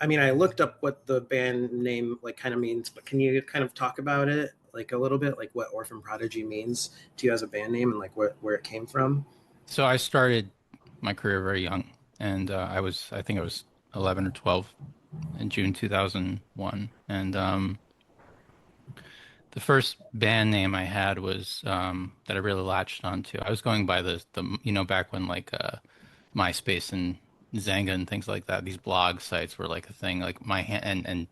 I mean, I looked up what the band name like kind of means, but can you kind of talk about it like a little bit, like what Orphan Prodigy means to you as a band name and like where it came from? So I started my career very young, and I think I was 11 or 12 in June 2001. And the first band name I had was that I really latched onto. I was going by back when like MySpace and Zanga and things like that, these blog sites were like a thing. Like my hand and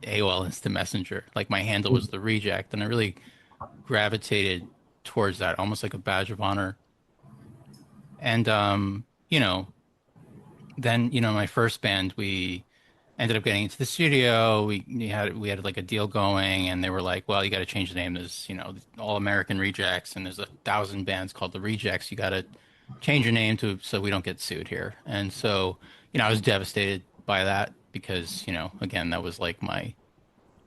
AOL Instant Messenger, like my handle was the Reject, and I really gravitated towards that, almost like a badge of honor. And then my first band, we ended up getting into the studio. We had like a deal going, and they were like, well, you got to change the name. There's All American Rejects, and there's 1,000 bands called the Rejects. You got to change your name to so we don't get sued here. And so I was devastated by that because again, that was like my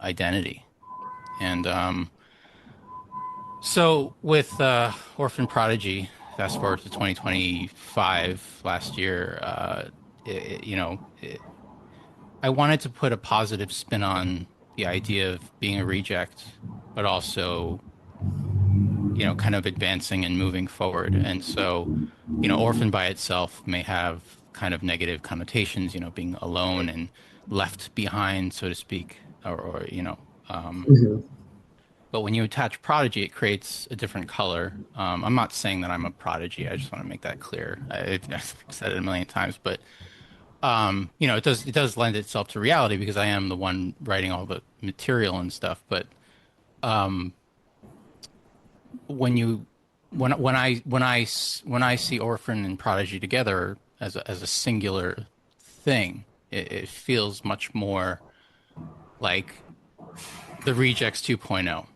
identity. And so with Orphan Prodigy, fast forward to 2025, last year, I wanted to put a positive spin on the idea of being a reject, but also, kind of advancing and moving forward. And so, orphan by itself may have kind of negative connotations, being alone and left behind, so to speak, or. Mhm. But when you attach prodigy, it creates a different color. I'm not saying that I'm a prodigy. I just want to make that clear. I've said it a million times, but it does lend itself to reality because I am the one writing all the material and stuff. But um, when you when I see orphan and prodigy together as a singular thing, it feels much more like the Rejects 2.0.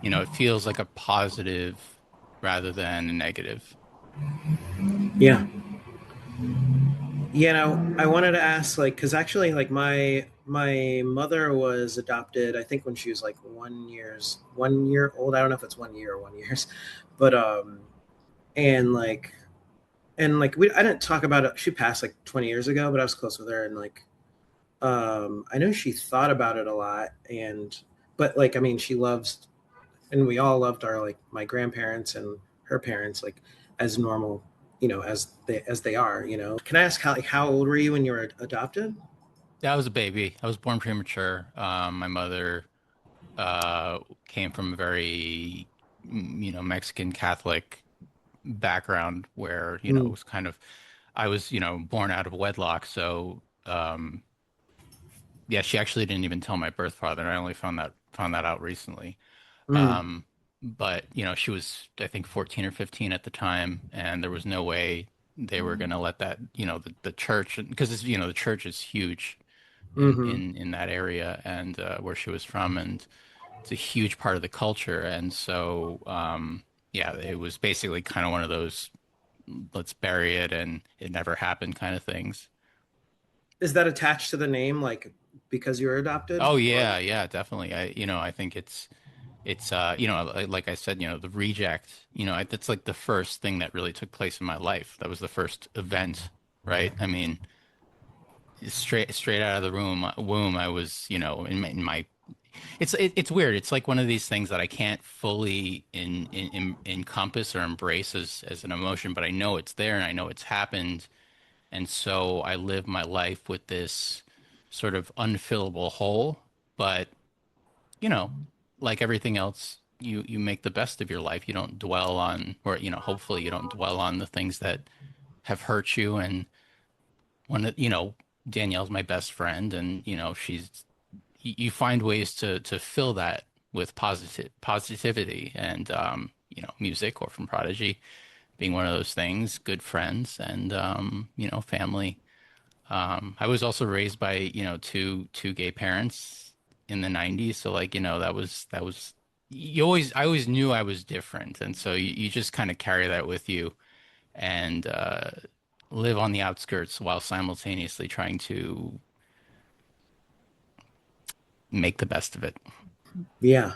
It feels like a positive rather than a negative. Yeah. I wanted to ask, like, because actually, like, my mother was adopted. I think when she was like 1 year old. I don't know if it's 1 year or 1 years, but and like we I didn't talk about it. She passed like 20 years ago, but I was close with her, and like I know she thought about it a lot, and but like I mean, she loves, and we all loved our like my grandparents and her parents like as normal, as they are. Can I ask how old were you when you were adopted? Yeah, I was a baby. I was born premature. My mother came from a very, Mexican Catholic background where, it Mm, was kind of, I was, born out of wedlock. So, yeah, she actually didn't even tell my birth father. And I only found that out recently. mm, Um, but she was, I think, 14 or 15 at the time, and there was no way they were going to let that, the church, because the church is huge in mm-hmm. in that area and where she was from, and it's a huge part of the culture. And so, yeah, it was basically kind of one of those let's bury it and it never happened kind of things. Is that attached to the name, like because you were adopted, Oh or yeah, yeah, definitely. I think it's like I said, the reject, that's like the first thing that really took place in my life. That was the first event, right? I mean, straight out of the womb, I was, in my it's weird. It's like one of these things that I can't fully encompass or embrace as an emotion, but I know it's there and I know it's happened. And so I live my life with this sort of unfillable hole. But, you know, like everything else, you make the best of your life. You don't dwell on, or, hopefully you don't dwell on the things that have hurt you. And Danielle's my best friend, and, you find ways to fill that with positivity and music or from Prodigy being one of those things, good friends and family. I was also raised by two gay parents in the 90s, so like that was I always knew I was different, and so you just kind of carry that with you and live on the outskirts while simultaneously trying to make the best of it. yeah,